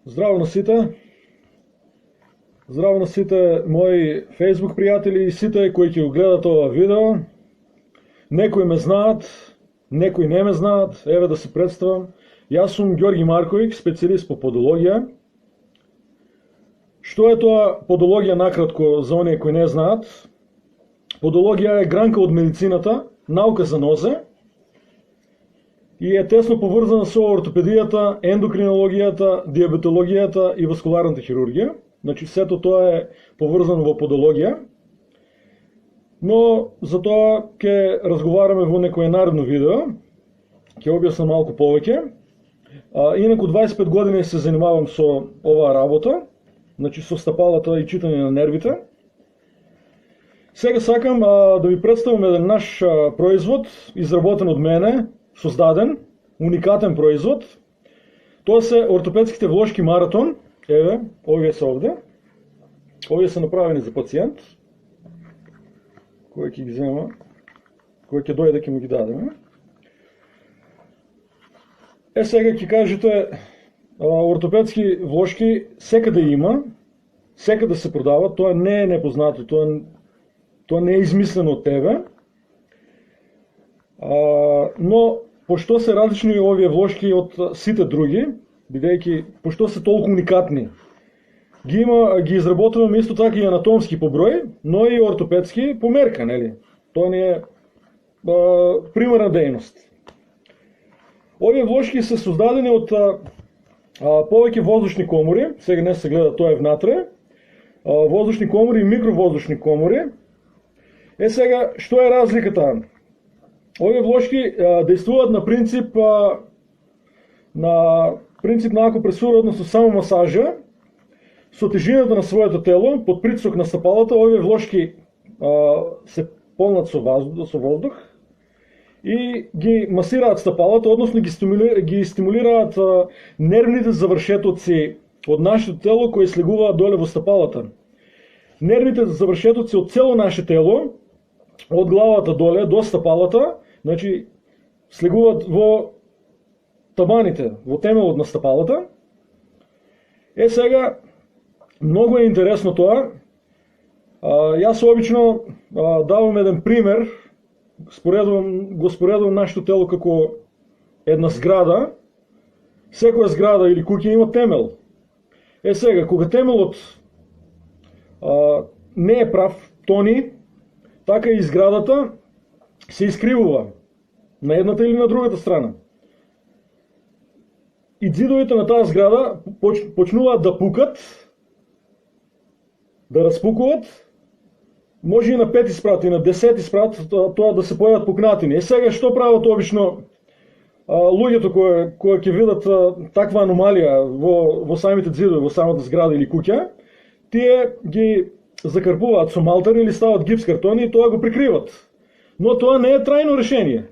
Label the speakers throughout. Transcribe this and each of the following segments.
Speaker 1: Здраво на сите! Здраво на сите мои Facebook приятели и сите кои ќе го гледат ова видео. Некои ме знаат, некои не ме знаат. Еве да се представам. Јас сум Ѓорги Марковиќ, специјалист по подологија. Што е тоа подологија накратко за оние кои не знаат? Подологија е гранка од медицината, наука за нозе, и е тесно поврзана со ортопедијата, ендокринологијата, диабетологијата и васкуларната хирургија. Значи сето тоа е поврзано во подологија. Но за тоа ќе разговараме во некое наредно видео. Ќе објаснам малку повеќе. Инаку 25 години се занимавам со оваа работа, значи со стапалата и читање на нервите. Сега сакам да ви представам еден наш производ, изработен од мене, создаден, уникатен производ. Тоа се ортопедските влошки Маратон. Еве, овие се овде. Овие се направени за пациент. Кој ќе ги зема, кој ќе дојде ќе му ги дадеме. Сега ќе кажете, ортопедски влошки секаде има, секаде се продава, тоа не е непознато, тоа не е измислено од тебе. Но пошто се различни овие влошки од сите други, бидејќи пошто се толку уникатни, ги изработуваме исто така и анатомски по број, но и ортопедски по мерка, нели? Тоа не е примерна дејност. Овие влошки се создадени од повеќе воздушни комори, сега не се гледа, тоа е внатре, воздушни комори и микровоздушни комори. Сега, што е разликата? Овие влошки действуваат на принцип на акупресура, односно само масажа, со тежината на своето тело, под притисок на стапалата. Овие влошки се полнат со воздух и ги масираат стапалата, односно ги стимулираат нервните завршетоци од нашето тело кои слегуваат доле во стапалата. Нервните завршетоци од цело наше тело, од главата доле до стапалата, значи слегуваат во табаните, во темелот на стапалата. Сега, многу е интересно тоа. Јас обично давам еден пример, го споредувам нашето тело како една зграда. Секоја зграда или куќа има темел. Сега, кога темелот не е прав, тони, така и зградата се искривува на едната или на другата страна. И ѕидовите на таа зграда почнуваат да пукат, да распукуваат, може и на 5 спрат и на 10 спрат тоа да се појават пукнатини. Сега што прават обично луѓето кои ќе видат таква аномалија во самите ѕидови, во самата зграда или куќа, тие ги закрпуваат со малтер или стават гипс картони и тоа го прикриват. Но тоа не е трајно решение.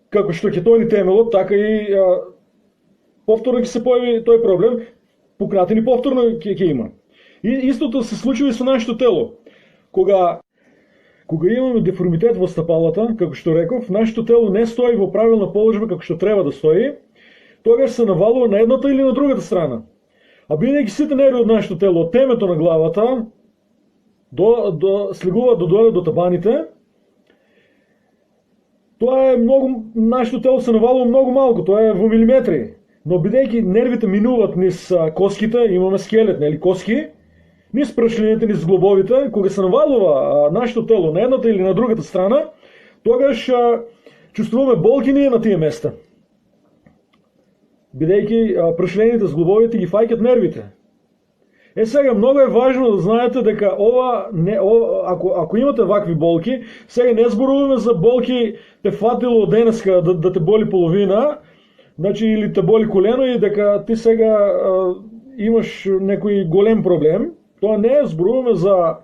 Speaker 1: Како што ќе тони темелот, така и повторно ќе се појави тој проблем, пукнатини повторно ќе има. И истото се случува и со нашето тело. Кога имаме деформитет во стапалата, како што реков, нашето тело не стои во правилна положба како што треба да стои, тогаш се навалува на едната или на другата страна. А бидејќи сите нерви од нашето тело, од темето на главата, слегуваат до доле до табаните, тоа е многу, нашето тело се навалува многу малку, тоа е во милиметри. Но бидејќи нервите минуваат низ коските, имаме скелет, нели, коски, низ прашлените, низ зглобовите, кога се навалува нашето тело на едната или на другата страна, тогаш чувствуваме болки ние на тие места. Бидејќи прашлените, зглобовите ги фаќат нервите. Сега многу е важно да знаете дека ако имате вакви болки, сега не зборуваме за болки те фатило денеска да те боли половина, значи или те боли колено и дека ти сега имаш некој голем проблем. Тоа не е, зборуваме за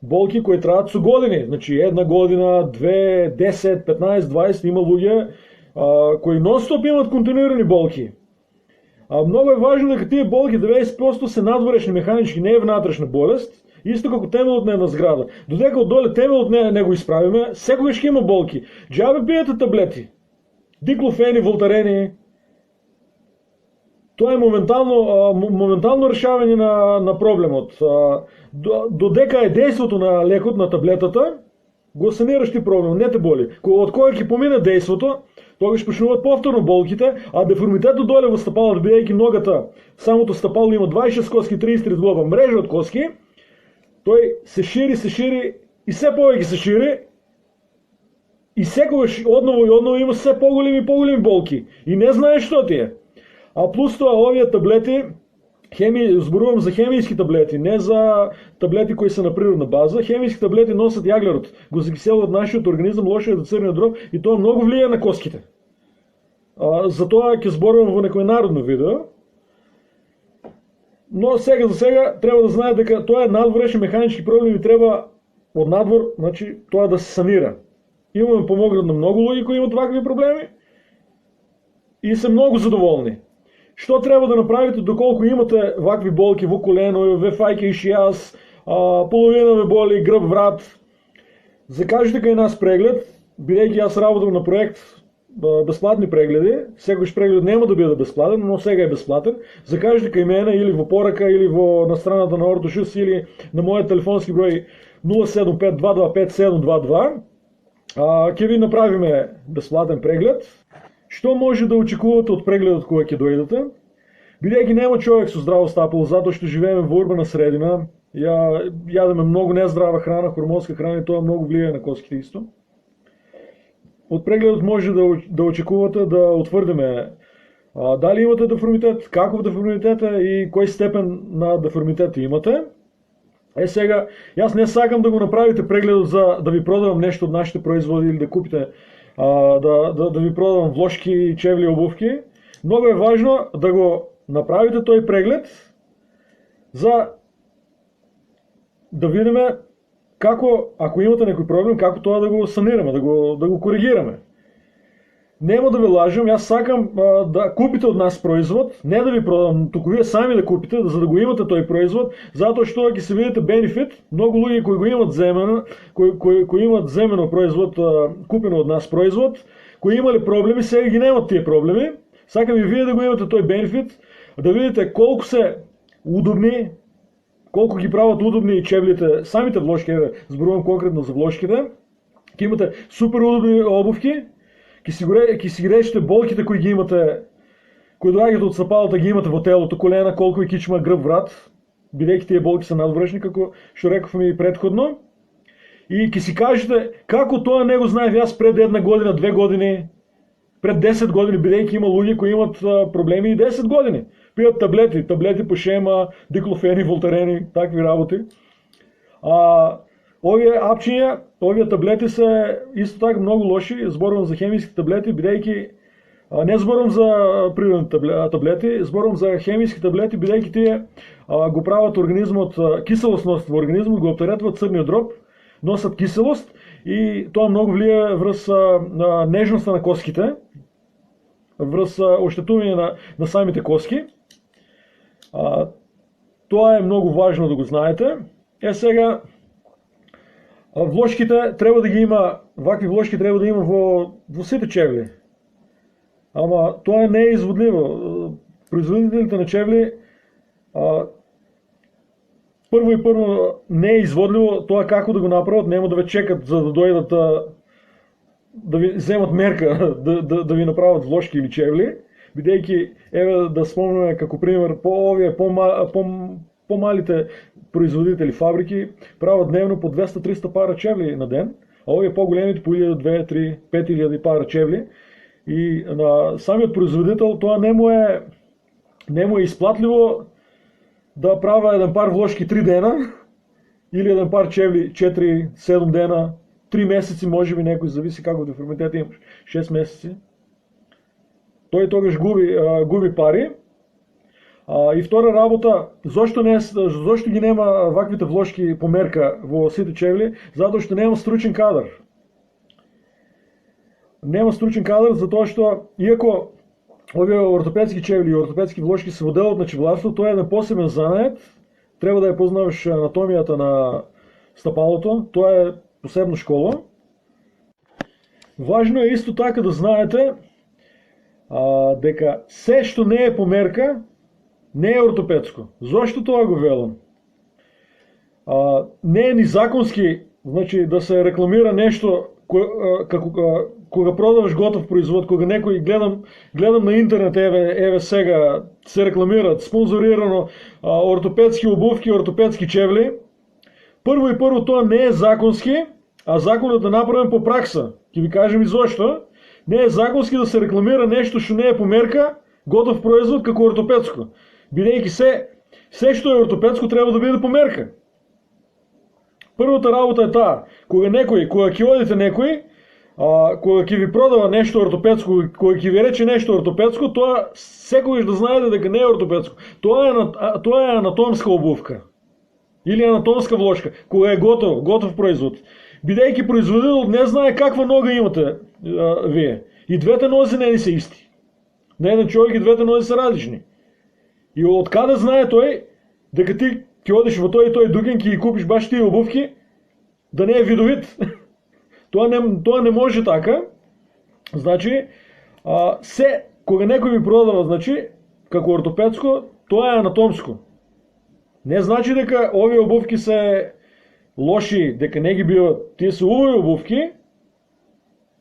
Speaker 1: болки кои траат со години, значи 1 година, 2, 10, 15, 20, има луѓе кои нон-стоп имат континуирани болки. Многу е важно дека тие болки 90% се надворешни механички, не е внатрешна болест, исто како темелот на една зграда. Додека од доле темелот не го исправиме, секогаш ќе има болки. Џабе пиете таблети, диклофени, волтарени. Тоа е моментално решавање на проблемот. Додека е дејството на лекот, на таблетата, го санираш ти проблем, не те боли. Од кога ќе помине дејството, тогаш почнуваат повторно болките, а деформитетот доле во стапалото, бидејќи ногата, самото стапало има 26 коски, 33 зглоба, мрежа од коски, тој се шири и се повеќе се шири и секогаш одново и одново има се поголеми и поголеми болки. И не знаеш што ти е. А плюс тоа овие таблети, зборувам за хемијски таблети, не за таблети кои се на природна база. Хемијски таблети носат јаглерот, го закиселуваат нашиот организам, лошо е за црниот дроб и тоа многу влијае на коските. За тоа ќе зборувам во некој народно видео. Но сега за сега треба да знае дека тоа е надворешен механички проблем и треба од надвор, значи тоа да се санира. Имаме помогнат на многу луѓе кои имат вакви проблеми и се многу задоволни. Што треба да направите доколку имате вакви болки во колено, ве фаќа и шијас, половина ве боли, грб, врат? Закажете кај нас преглед, бидејќи јас работам на проект бесплатни прегледи, секојаш преглед нема да биде бесплатен, но сега е бесплатен. Закажете кај мене или во порака, или на страната на Ортошус, или на мојот телефонски број 075-225-722. Ќе ви направиме бесплатен преглед. Што може да очекувате од прегледот кога ќе дојдете? Бидејќи нема човек со здраво стапало, затоа што живееме во урбана средина, јадеме многу нездрава храна, хормонска храна и тоа многу влијае на коските исто. Од прегледот може да очекувате да утврдиме дали имате деформитет, каков деформитет е и кој степен на деформитет имате. Сега, јас не сакам да го направите прегледот за да ви продавам нешто од нашите производи или да купите да ви продавам влошки, чевли, обувки. Многу е важно да го направите тој преглед за да видиме како, ако имате некој проблем, како тоа да го санираме, да го коригираме. Нема да ви лажам, јас сакам да купите од нас производ, не да ви продам, туку вие сами да купите, за да го имате тој производ, затоа што ќе се видите бенефит. Многу луѓе кои го имат земено, кои имат земено производ, купено од нас производ, кои имале проблеми, сега ги немат тие проблеми. Сакам и вие да го имате тој бенефит, да видите колку се удобни, колку ги прават удобни и чевлите, самите влошки, зборувам конкретно за влошките. Ќе имате супер удобни обувки. Ќе си ги решите болките кои ги имате, кои доаѓаат од стапалото, ги имате во телото, колена, колку и кичма, грб, врат, бидејќи тие болки се надворешни, како што рековме и претходно. И ќе си кажете како тоа не го знаев јас пред една година, 2 години, пред 10 години, бидејќи има луѓе кои имат проблеми и 10 години. Пијат таблети по шема, диклофени, волтарени, такви работи. Овие апчиња, овие таблети се исто така многу лоши, зборувам за хемијски таблети, бидејќи не зборувам за природни таблети, зборувам за хемијски таблети, бидејќи тие го прават организмот, киселост носат во организмот, го оптеретват црниот дроб, носат киселост и тоа многу влијае врз нежноста на коските, врз оштетување на самите коски. Тоа е многу важно да го знаете. Сега, влошките треба да ги има, вакви влошки треба да има во сите чевли. Ама тоа не е изводливо. Производителите на чевли прво не е изводливо тоа како да го направат, нема да ве чекат за да дојдат да ви земат мерка да ви направат влошки или чевли, бидејќи еве да спомнеме како пример овие помалите производители фабрики прават дневно по 200-300 пара чевли на ден, а овие по-големите по 1000, 2, 3, 5000 пара чевли. И на самиот производител тоа не му е исплатливо да права еден пар влошки 3 дена или еден пар чевли 4-7 дена, 3 месеци, може би некој, зависи како деформитет имаш, 6 месеци. Тој тогаш губи пари. И втора работа, зошто ги нема ваквите влошки по мерка во сите чевли? Затоа што нема стручен кадар. Нема стручен кадар затоа што, иако овие ортопедски чевли и ортопедски влошки се во делот на чевларство, тоа е еден посебен занает, треба да ја познаваш анатомијата на стапалото, тоа е посебна школа. Важно е исто така да знаете дека се што не е по мерка, не е ортопедско. Зошто тоа го велам? Не е ни законски, значи, да се рекламира нешто кога продаваш готов производ, кога некој гледам на интернет, еве сега се рекламират спонзорирано ортопедски обувки, ортопедски чевли. Прво тоа не е законски, а законот е направен по пракса. Ќе ви кажем и зошто. Не е законски да се рекламира нешто што не е по мерка, готов производ како ортопедско. Бидејќи се што е ортопедско треба да биде по мерка. Првата работа е таа, кога ќе одите некој, кога ќе ви продава нешто ортопедско, кога ќе ви рече нешто ортопедско, тоа секогаш да знаете дека не е ортопедско. Тоа е анатомска обувка. Или анатомска влошка, кога е готов производ. Бидејќи производителот не знае каква нога имате вие. И двете нози не се исти. На еден човек и двете нози се различни. И откаде знае тој дека ти ќе одиш во тој и тој дуќан ќе ги купиш баш тие обувки, да не е видовит? Тоа не може така. Значи, кога некој ви продава, значи, како ортопедско, тоа е анатомско. Не значи дека овие обувки се лоши, дека не ги биват. Тие се убави обувки,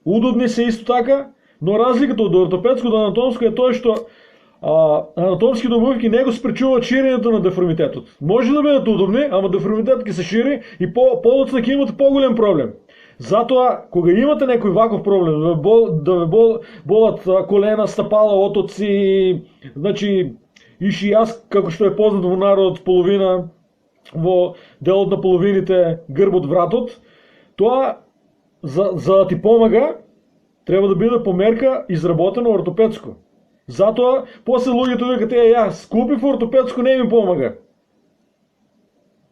Speaker 1: удобни се исто така, но разликата од ортопедско до анатомско е тоа што анатомските обувки не го спречуваат ширењето на деформитетот. Може да бидат удобни, ама деформитетот ќе се шири и подоцна ќе имате поголем проблем. Затоа, кога имате некој ваков проблем, да ве болат колена, стапала, отоци, значи иши јас, како што е познато во народот, половина, во делот на половините, грбот, вратот, тоа за да ти помага, треба да биде по мерка изработено ортопедско. Затоа, после луѓето викат, јас купив ортопедско, не ми помага.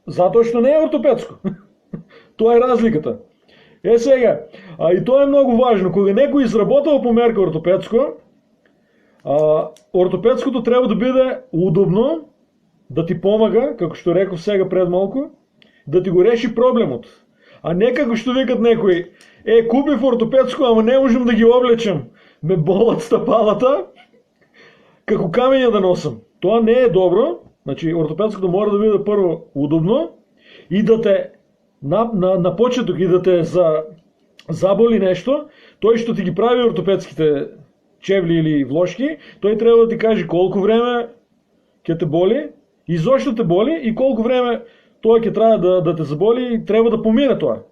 Speaker 1: Затоа што не е ортопедско. Тоа е разликата. Сега, и тоа е многу важно. Кога некој изработува по мерка ортопедско, ортопедското треба да биде удобно, да ти помага, како што реков сега пред малку, да ти го реши проблемот. А не како што викат некои, купив ортопедско, ама не можам да ги облечам. Ме болат стапалата, како камења да носам. Тоа не е добро. Значи, ортопедското мора да биде прво удобно и да те на почеток и да те заболи нешто, тој што ти ги прави ортопедските чевли или влошки, тој треба да ти каже колку време ќе те боли и зошто те боли и колку време тоа ќе трае да те заболи и треба да помине тоа.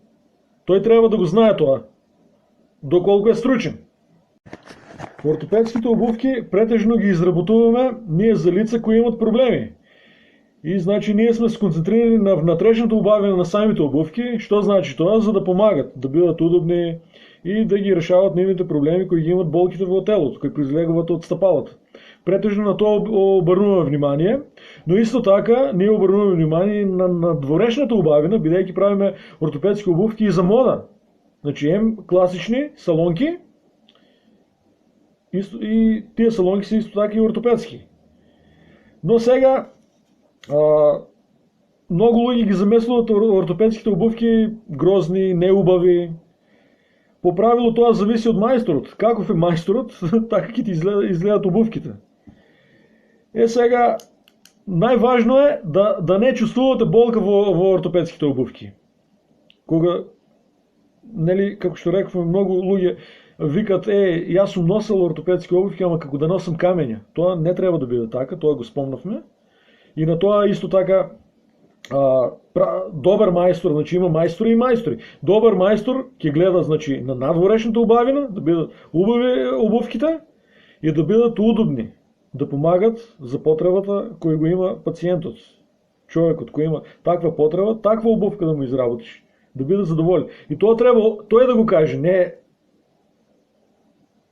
Speaker 1: Тој треба да го знае тоа, доколку е стручен. Ортопедските обувки претежно ги изработуваме ние за лица кои имат проблеми. И значи ние сме сконцентрирани на внатрешното убавяне на самите обувки. Што значи тоа? За да помагат, да бидат удобни и да ги решават нивните проблеми кои ги имат болките во телото, кои произлегуваат од стапалата. Претежно на тоа обрнуваме внимание, но исто така ние обрнуваме внимание на дворешната убавина, бидејќи правиме ортопедски обувки и за мода. Значи класични салонки, и тие салонки се исто така и ортопедски. Но сега многу луѓе ги замислуваат ортопедските обувки грозни, неубави. По правило тоа зависи од мајсторот. Каков е мајсторот, така ќе ти изгледат обувките. Сега, најважно е да не чувствувате болка во ортопедските обувки. Кога, нели, како што реков, многу луѓе викат, јас сум носел ортопедски обувки, ама како да носам камења. Тоа не треба да биде така, тоа го спомнавме. И на тоа исто така добар мајстор, значи има мајстори и мајстори. Добар мајстор ќе гледа, значи, на надворешната убавина, да бидат убави обувките и да бидат удобни, да помагат за потребата кој го има пациентот. Човекот кој има таква потреба, таква обувка да му изработиш, да биде задоволен. И тоа треба тој да го каже,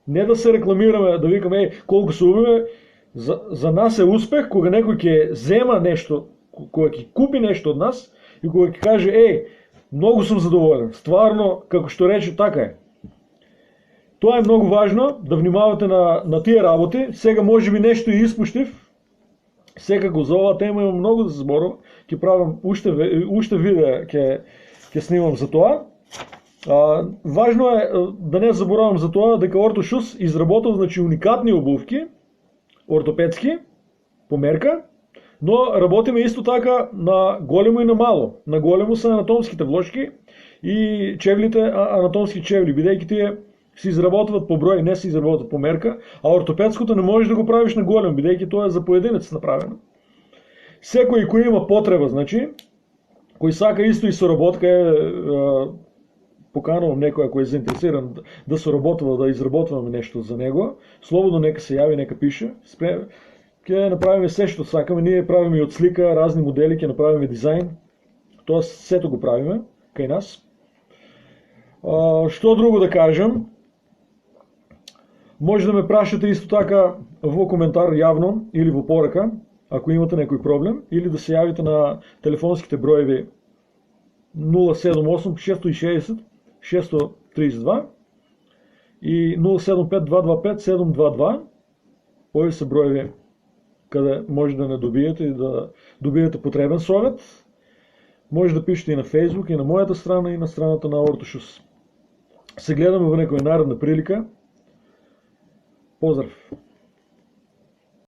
Speaker 1: не да се рекламираме, да викаме колку се убави. За нас е успех кога некој ќе зема нешто, кога ќе купи нешто од нас и кога ќе каже, многу сум задоволен, стварно, како што рече, така е. Тоа е многу важно, да внимавате на тие работи. Сега може би нешто и испуштив, секако за оваа тема имам многу да се зборувам, ќе правам уште видео, ќе снимам за тоа. Важно е да не заборавам за тоа дека Ортошус изработил, значи, уникатни обувки, ортопедски, померка, но работиме исто така на големо и на мало. На големо са анатомските вложки и чевлите, анатомски чевли, бидейки тие се изработват по брой, не се изработват по мерка, а ортопедското не можеш да го правиш на голем, бидейки то е за поединец направено. Секој кој има потреба, значи, кој сака исто и соработка поканувам некој ако е заинтересиран да соработва, да изработваме нещо за него, слободно нека се яви, нека пише. Ќе направиме се што сакаме, ние правиме и од слика разни модели, ќе направиме дизајн. Тоа сето го правиме кај нас. Што друго да кажам? Може да ме прашате исто така во коментар јавно или во порака, ако имате некој проблем, или да се јавите на телефонските броеви 078 660 632 и 075 225 722. Ови се броеви каде може да не добиете и да добиете потребен совет. Може да пишете и на Facebook, и на моята страна, и на страната на Ортошус. Се гледаме во некоја наредна прилика. Поздрав!